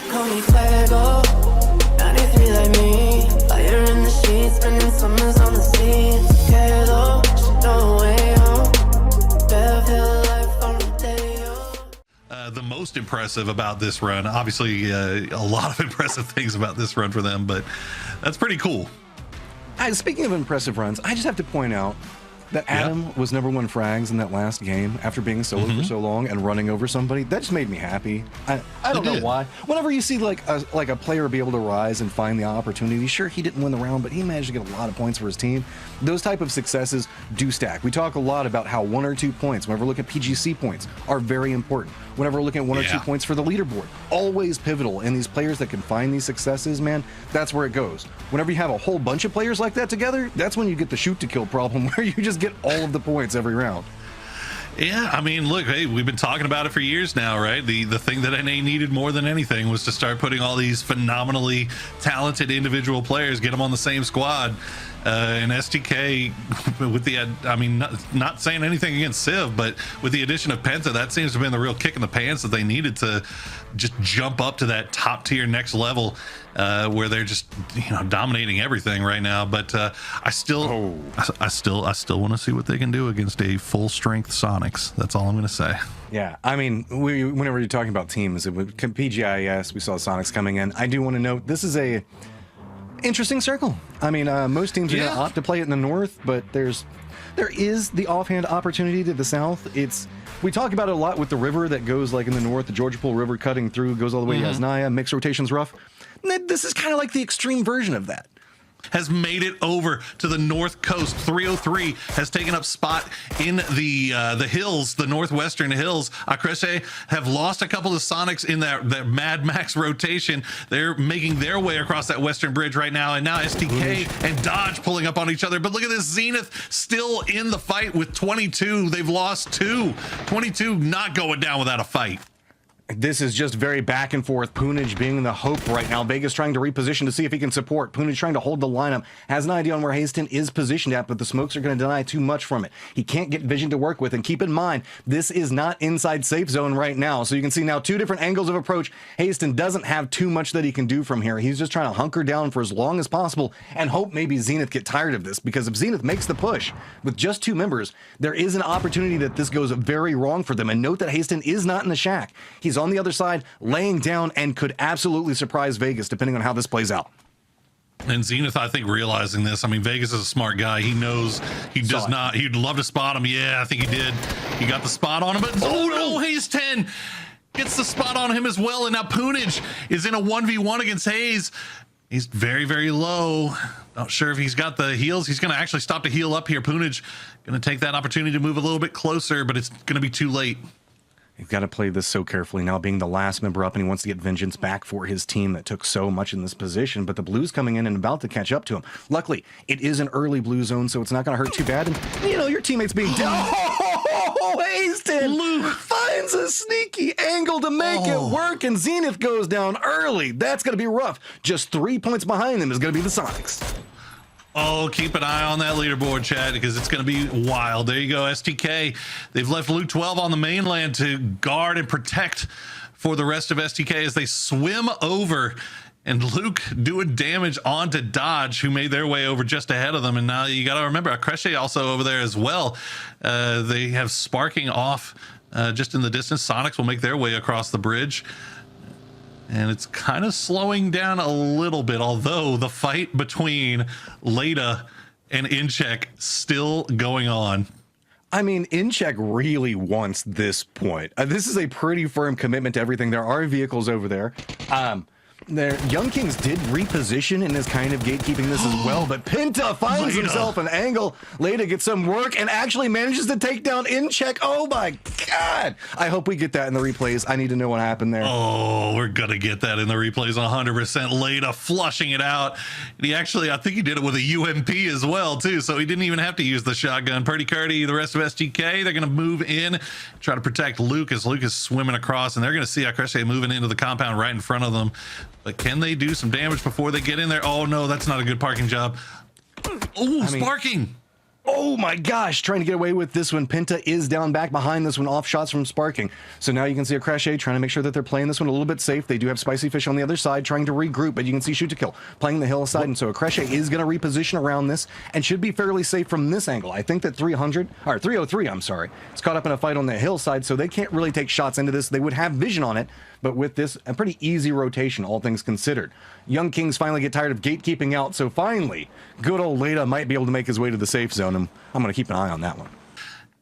Call me Fuego, 93 like me. Fire in the sheets, spending summers on the sea. Quedo, no way home. Bearfield life on Rodeo. The most impressive about this run, obviously a lot of impressive things about this run for them, but that's pretty cool. Speaking of impressive runs, I just have to point out that Adam was #1 frags in that last game after being solo for so long and running over somebody. That just made me happy. I don't know why. Whenever you see like a player be able to rise and find the opportunity, sure, he didn't win the round, but he managed to get a lot of points for his team. Those type of successes do stack. We talk a lot about how 1 or 2 points, whenever we look at PGC points, are very important. Whenever we're looking at 1 or 2 points for the leaderboard, always pivotal. And these players that can find these successes, man, that's where it goes. Whenever you have a whole bunch of players like that together, that's when you get the shoot to kill problem where you just get all of the points every round. Yeah, I mean, look, hey, we've been talking about it for years now, right? The thing that NA needed more than anything was to start putting all these phenomenally talented individual players, get them on the same squad. And STK, with the, I mean, not saying anything against Civ, but with the addition of Penta, that seems to have been the real kick in the pants that they needed to just jump up to that top tier next level, where they're just, you know, dominating everything right now. But I still want to see what they can do against a full strength SONIQS. That's all I'm going to say. Yeah, I mean, whenever you're talking about teams, with PGIS, we saw SONIQS coming in. I do want to note this is a interesting circle. I mean, most teams are going to opt to play it in the north, but there is the offhand opportunity to the south. We talk about it a lot with the river that goes like in the north, the Georgia Pool River cutting through, goes all the way to Asnaya, mixed rotation's rough. This is kind of like the extreme version of that. Has made it over to the north coast. 303 has taken up spot in the hills, the northwestern hills. Attrition have lost a couple of SONIQS in that Mad Max rotation. They're making their way across that western bridge right now, and now STK and Dodge pulling up on each other. But look at this, Zenith still in the fight with 22. They've lost 2. 22 not going down without a fight. This is just very back and forth. Poonage being the hope right now. Vegas trying to reposition to see if he can support. Poonage trying to hold the lineup. Has an idea on where Haston is positioned at, but the smokes are going to deny too much from it. He can't get vision to work with. And keep in mind, this is not inside safe zone right now. So you can see now 2 different angles of approach. Haston doesn't have too much that he can do from here. He's just trying to hunker down for as long as possible and hope maybe Zenith get tired of this, because if Zenith makes the push with just 2 members, there is an opportunity that this goes very wrong for them. And note that Haston is not in the shack. He's on the other side, laying down, and could absolutely surprise Vegas depending on how this plays out. And Zenith, I think, realizing this, I mean, Vegas is a smart guy. He knows he does not, he'd love to spot him. Yeah, I think he did. He got the spot on him, but oh no, Hayes 10 gets the spot on him as well. And now Poonage is in a 1v1 against Hayes. He's very, very low. Not sure if he's got the heals. He's going to actually stop to heal up here. Poonage going to take that opportunity to move a little bit closer, but it's going to be too late. You've got to play this so carefully now, being the last member up, and he wants to get vengeance back for his team that took so much in this position. But the Blues coming in and about to catch up to him. Luckily, it is an early blue zone, so it's not going to hurt too bad. And, you know, your teammates being down. Oh, Haston finds a sneaky angle to make it work, and Zenith goes down early. That's going to be rough. Just 3 points behind them is going to be the SONIQS. Oh, keep an eye on that leaderboard, Chad, because it's going to be wild. There you go, STK. They've left Luke 12 on the mainland to guard and protect for the rest of STK as they swim over. And Luke doing damage onto Dodge, who made their way over just ahead of them. And now you got to remember, Attrition also over there as well. They have sparking off just in the distance. SONIQS will make their way across the bridge. And it's kind of slowing down a little bit, although the fight between Leda and Incheck still going on. I mean, Incheck really wants this point. This is a pretty firm commitment to everything. There are vehicles over there. Young Kings did reposition and is kind of gatekeeping this as well, but Penta finds himself an angle. Leda gets some work and actually manages to take down Incheck. Oh my God. I hope we get that in the replays. I need to know what happened there. Oh, we're going to get that in the replays 100%. Leda flushing it out. And he actually, I think he did it with a UMP as well, too, so he didn't even have to use the shotgun. Purdy Curdy, the rest of SGK, they're going to move in, try to protect Luke as Luke is swimming across, and they're going to see Attrition moving into the compound right in front of them. But can they do some damage before they get in there? Oh, no, that's not a good parking job. Oh, sparking. Oh my gosh, trying to get away with this one. Penta is down back behind this one, off shots from Sparking. So now you can see a Crash A trying to make sure that they're playing this one a little bit safe. They do have Spicy Fish on the other side trying to regroup, but you can see Shoot to Kill playing the hillside, and so a Crash A is going to reposition around this and should be fairly safe from this angle. I think that 303, I'm sorry, is caught up in a fight on the hillside, so they can't really take shots into this. They would have vision on it, but with this, a pretty easy rotation, all things considered. Young Kings finally get tired of gatekeeping out, so finally, good old Leda might be able to make his way to the safe zone, and I'm going to keep an eye on that one.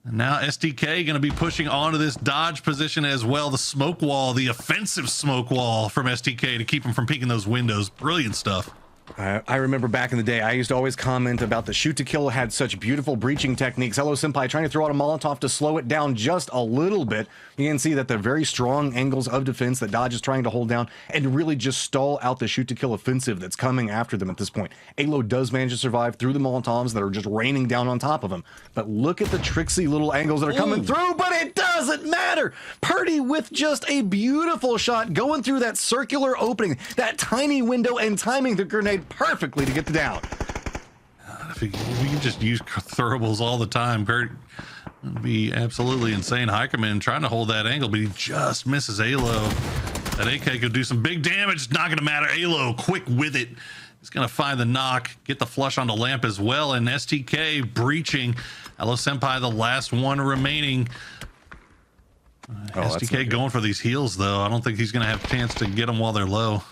Now SDK going to be pushing onto this dodge position as well. The smoke wall, the offensive smoke wall from SDK to keep him from peeking those windows. Brilliant stuff. I remember back in the day, I used to always comment about the Shoot to Kill had such beautiful breaching techniques. Hello Senpai trying to throw out a Molotov to slow it down just a little bit. You can see that the very strong angles of defense that Dodge is trying to hold down and really just stall out the Shoot to Kill offensive that's coming after them at this point. Alo does manage to survive through the Molotovs that are just raining down on top of him. But look at the tricksy little angles that are coming through, but it doesn't matter. Purdy with just a beautiful shot going through that circular opening, that tiny window, and timing the grenade perfectly to get the down. If we can just use throwables all the time, Kurt would be absolutely insane. Hikerman trying to hold that angle, but he just misses Alo. That AK could do some big damage. It's not going to matter. Alo quick with it. He's going to find the knock, get the flush on the lamp as well, and STK breaching. Hello Senpai, the last one remaining. STK going for these heals, though. I don't think he's going to have a chance to get them while they're low.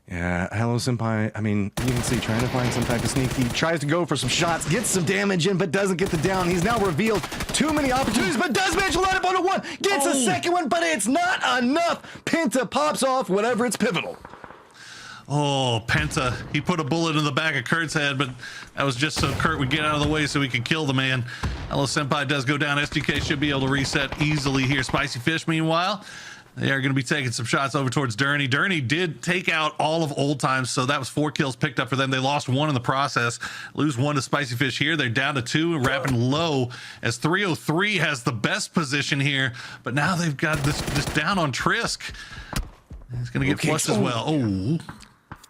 Yeah, Hello Senpai, I mean, you can see trying to find some type of sneak. He tries to go for some shots, gets some damage in, but doesn't get the down. He's now revealed too many opportunities, but does manage to line up on a one. Gets a second one, but it's not enough. Penta pops off whenever it's pivotal. Oh, Penta. He put a bullet in the back of Kurt's head, but that was just so Kurt would get out of the way so he could kill the man. Hello Senpai does go down. SDK should be able to reset easily here. Spicy Fish, meanwhile, they are going to be taking some shots over towards Durney. Durney did take out all of Old Times, so that was 4 kills picked up for them. They lost 1 in the process. Lose 1 to Spicy Fish here. They're down to 2 and wrapping low as 303 has the best position here, but now they've got this down on Trisk. He's going to get flushed as well. Oh.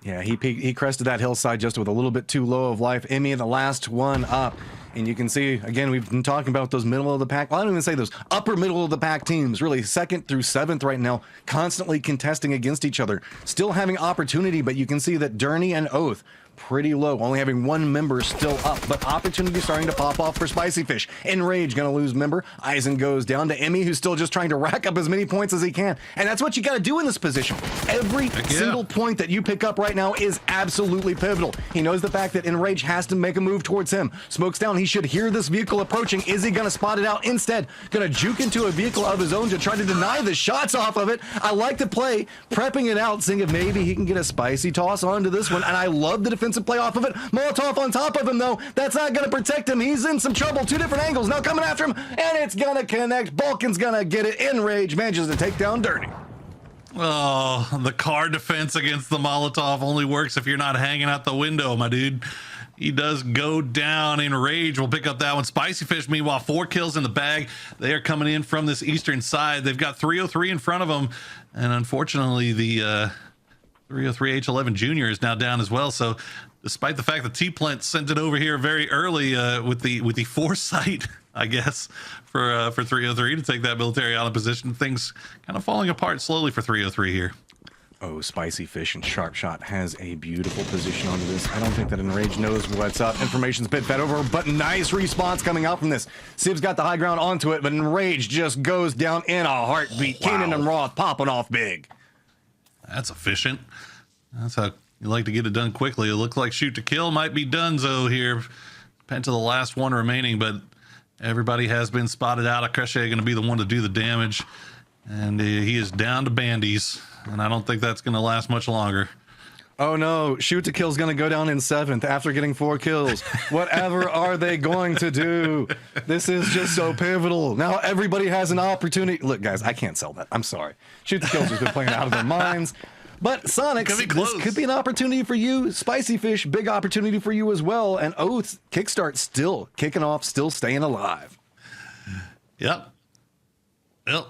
Yeah, he crested that hillside just with a little bit too low of life. Emmy, the last one up. And you can see, again, we've been talking about those middle of the pack. Well, I don't even say those upper middle of the pack teams, really 2nd through 7th right now, constantly contesting against each other. Still having opportunity, but you can see that Durney and Oath pretty low, only having 1 member still up, but opportunity starting to pop off for Spicy Fish. Enrage gonna lose member. Eisen goes down to Emmy, who's still just trying to rack up as many points as he can, and that's what you got to do in this position. Every single point that you pick up right now is absolutely pivotal. He knows the fact that Enrage has to make a move towards him. Smokes down, he should hear this vehicle approaching. Is he gonna spot it out? Instead, gonna juke into a vehicle of his own to try to deny the shots off of it. I like to play, prepping it out, seeing if maybe he can get a spicy toss onto this one, and I love the defensive play off of it. Molotov on top of him, though. That's not going to protect him. He's in some trouble. 2 different angles now coming after him, and it's going to connect. Balkan's going to get it. Enrage manages to take down Dirty. Oh, the car defense against the Molotov only works if you're not hanging out the window, my dude. He does go down. Enrage will pick up that one. Spicy Fish, meanwhile, 4 kills in the bag. They are coming in from this eastern side. They've got 303 in front of them, and unfortunately, the 303 H11 Junior is now down as well. So despite the fact that T-Plant sent it over here very early with the foresight, I guess, for 303 to take that military island position, things kind of falling apart slowly for 303 here. Oh, Spicy Fish and Sharp Shot has a beautiful position onto this. I don't think that Enrage knows what's up. Information's been fed over, but nice response coming out from this. Siv's got the high ground onto it, but Enrage just goes down in a heartbeat. Wow. Kanan and Roth popping off big. That's efficient. That's how you like to get it done quickly. It looks like Shoot to Kill might be donezo here. Penta the last one remaining, but everybody has been spotted out. Akreshe going to be the one to do the damage, and he is down to bandies, and I don't think that's going to last much longer. Oh no, Shoot to Kill's going to go down in 7th after getting 4 kills. Whatever are they going to do? This is just so pivotal. Now everybody has an opportunity. Look, guys, I can't sell that. I'm sorry. Shoot to Kill's just been playing out of their minds. But SONIQS, this could be an opportunity for you. Spicy Fish, big opportunity for you as well. And Oath, Kickstart still kicking off, still staying alive. Yep.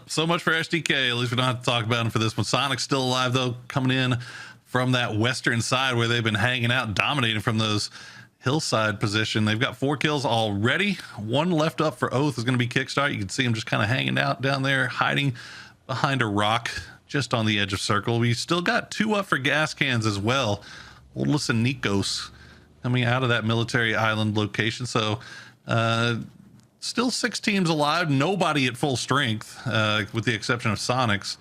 So much for SDK. At least we don't have to talk about him for this one. SONIQS still alive, though, coming in from that western side where they've been hanging out and dominating from those hillside position. They've got 4 kills already. 1 left up for Oath is going to be Kickstart. You can see him just kind of hanging out down there, hiding behind a rock just on the edge of circle. We still got 2 up for gas cans as well. Oldless and Nikos coming out of that military island location. So still 6 teams alive, nobody at full strength, with the exception of SONIQS.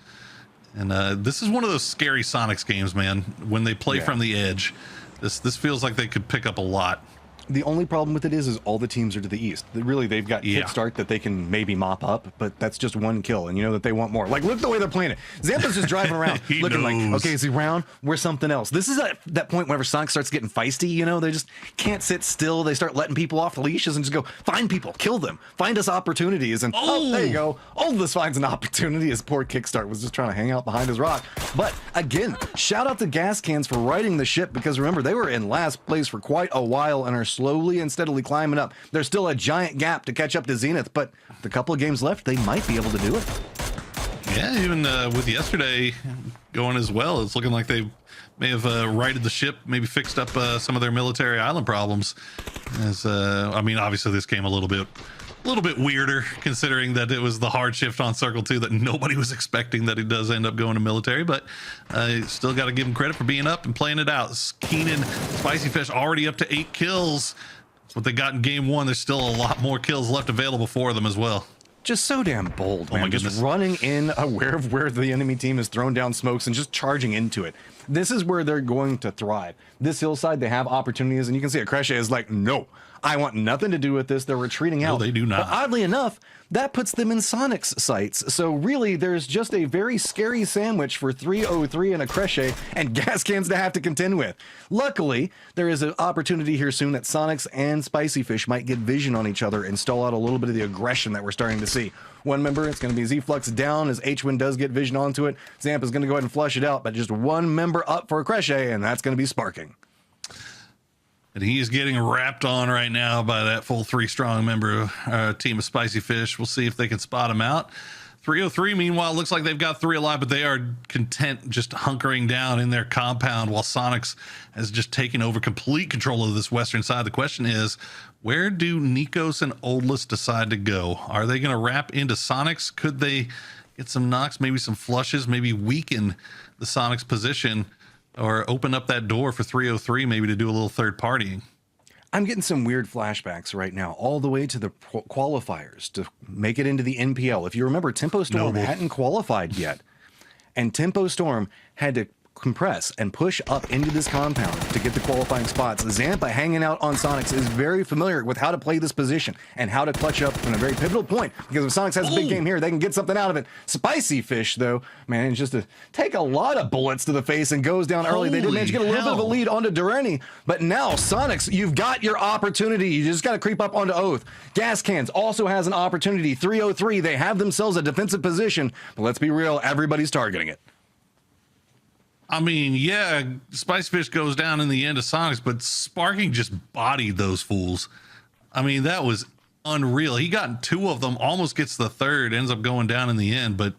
And this is one of those scary SONIQS games, man. When they play from the edge, this feels like they could pick up a lot. The only problem with it is all the teams are to the east. Really, they've got Kickstart that they can maybe mop up, but that's just 1 kill, and you know that they want more. Like, look the way they're playing it. Zanpah's just driving around, looking like, okay, is he round? We're something else. This is at that point whenever SONIQS starts getting feisty, you know, they just can't sit still. They start letting people off the leashes and just go, find people, kill them, find us opportunities. And there you go. Oldless finds an opportunity as poor Kickstart was just trying to hang out behind his rock. But again, shout out to Gas Cans for riding the ship, because remember, they were in last place for quite a while and are slowly and steadily climbing up. There's still a giant gap to catch up to Zenith, but with a couple of games left, they might be able to do it. Yeah, even with yesterday going as well, it's looking like they may have righted the ship, maybe fixed up some of their military island problems. As I mean, obviously this came a little bit weirder, considering that it was the hard shift on Circle 2 that nobody was expecting that he does end up going to military, but still got to give him credit for being up and playing it out. Keenan, Spicy Fish already up to 8 kills. That's what they got in game 1. There's still a lot more kills left available for them as well. Just so damn bold, man. Oh my goodness. Just running in, aware of where the enemy team has thrown down smokes and just charging into it. This is where they're going to thrive. This hillside, they have opportunities, and you can see Attrition is like, no, I want nothing to do with this. They're retreating out. No, they do not. But oddly enough, that puts them in SONIQS sights. So really, there's just a very scary sandwich for 303 and Attrition and Gas Cans to have to contend with. Luckily, there is an opportunity here soon that SONIQS and Spicy Fish might get vision on each other and stall out a little bit of the aggression that we're starting to see. One member, it's going to be Z-Flux down as Hwinn does get vision onto it. Zanpah is going to go ahead and flush it out, but just 1 member up for Attrition, and that's going to be Sparking. And he's getting wrapped on right now by that full 3-strong member team of Spicy Fish. We'll see if they can spot him out. 303, meanwhile, looks like they've got 3 alive, but they are content just hunkering down in their compound while SONIQS has just taken over complete control of this western side. The question is, where do Nikos and Oldless decide to go? Are they going to wrap into SONIQS? Could they get some knocks, maybe some flushes, maybe weaken the SONIQS position, or open up that door for 303 maybe to do a little third partying? I'm getting some weird flashbacks right now, all the way to the qualifiers to make it into the NPL. If you remember, Tempo Storm hadn't qualified yet, and Tempo Storm had to compress and push up into this compound to get the qualifying spots. Zanpah hanging out on SONIQS is very familiar with how to play this position and how to clutch up from a very pivotal point, because if SONIQS has a big game here, they can get something out of it. Spicy Fish, though, man, it's just to take a lot of bullets to the face and goes down early. They did manage to get a little bit of a lead onto Durrani, but now SONIQS, you've got your opportunity. You just got to creep up onto Oath. Gas Cans also has an opportunity. 303, they have themselves a defensive position, but let's be real, everybody's targeting it. I mean, yeah, Spice Fish goes down in the end of SONIQS, but Sparking just bodied those fools. I mean, that was unreal. He got 2 of them, almost gets the 3rd, ends up going down in the end, but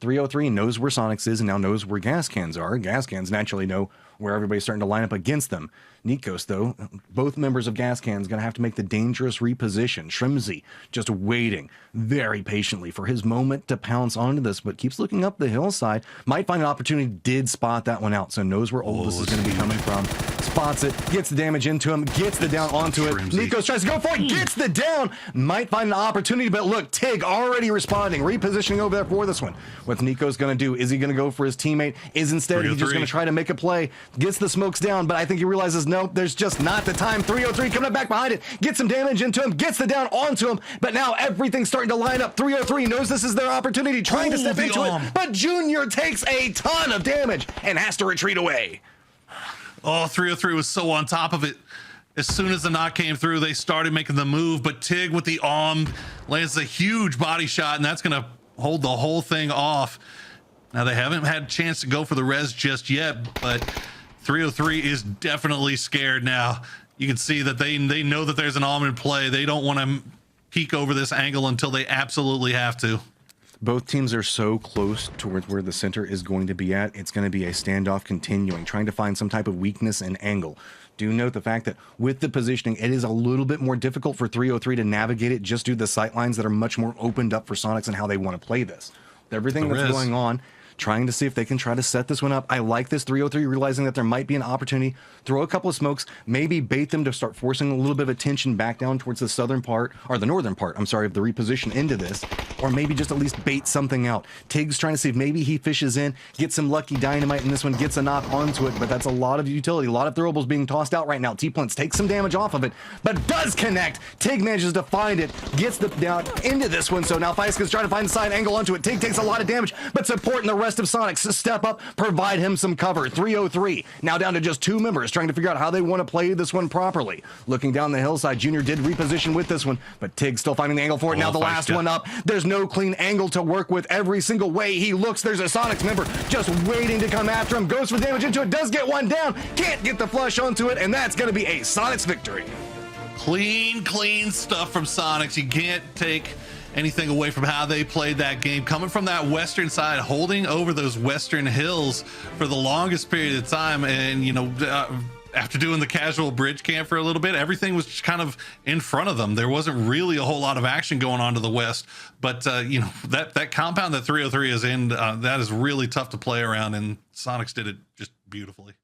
303 knows where SONIQS is and now knows where Gas Cans are. Gas Cans naturally know where everybody's starting to line up against them. Nikos, though, both members of Gas Cans going to have to make the dangerous reposition. Shrimzy just waiting very patiently for his moment to pounce onto this, but keeps looking up the hillside. Might find an opportunity, did spot that one out, so knows where Oldless is going to be coming from. Spots it, gets the damage into him, gets the down onto it. Nikos tries to go for it, gets the down. Might find an opportunity, but look, Tig already responding, repositioning over there for this one. What's Nikos going to do? Is he going to go for his teammate? Is instead he just going to try to make a play? Gets the smokes down, but I think he realizes, nope, there's just not the time. 303 coming up back behind it, gets some damage into him, gets the down onto him, but now everything's starting to line up. 303 knows this is their opportunity, trying to step into it, but Junior takes a ton of damage and has to retreat away. Oh, 303 was so on top of it. As soon as the knock came through, they started making the move, but Tig with the arm lands a huge body shot, and that's going to hold the whole thing off. Now, they haven't had a chance to go for the res just yet, but 303 is definitely scared now. You can see that they know that there's an almond play. They don't want to peek over this angle until they absolutely have to. Both teams are so close towards where the center is going to be at. It's going to be a standoff continuing, trying to find some type of weakness and angle. Do note the fact that with the positioning, it is a little bit more difficult for 303 to navigate it just due to the sight lines that are much more opened up for SONIQS and how they want to play this. With everything that's going on, trying to see if they can try to set this one up. I like this 303, realizing that there might be an opportunity. Throw a couple of smokes, maybe bait them to start forcing a little bit of attention back down towards the southern part, or the northern part, I'm sorry, of the reposition into this, or maybe just at least bait something out. Tig's trying to see if maybe he fishes in, gets some lucky dynamite in this one, gets a knock onto it, but that's a lot of utility, a lot of throwables being tossed out right now. T-Plants takes some damage off of it, but does connect. Tig manages to find it, gets the down into this one, so now Feiska's trying to find the side angle onto it. Tig takes a lot of damage, but supporting the rest of SONIQS step up, provide him some cover. 303 now down to just 2 members trying to figure out how they want to play this one properly. Looking down the hillside, Junior did reposition with this one, but Tig still finding the angle for it. Now the last one up. There's no clean angle to work with. Every single way he looks, there's a SONIQS member just waiting to come after him. Goes for damage into it, does get one down, can't get the flush onto it, and that's going to be a SONIQS victory. Clean stuff from SONIQS. You can't take anything away from how they played that game, coming from that western side, holding over those western hills for the longest period of time. And you know, after doing the casual bridge camp for a little bit, everything was just kind of in front of them. There wasn't really a whole lot of action going on to the west, but you know, that compound that 303 is in, that is really tough to play around, and SONIQS did it just beautifully.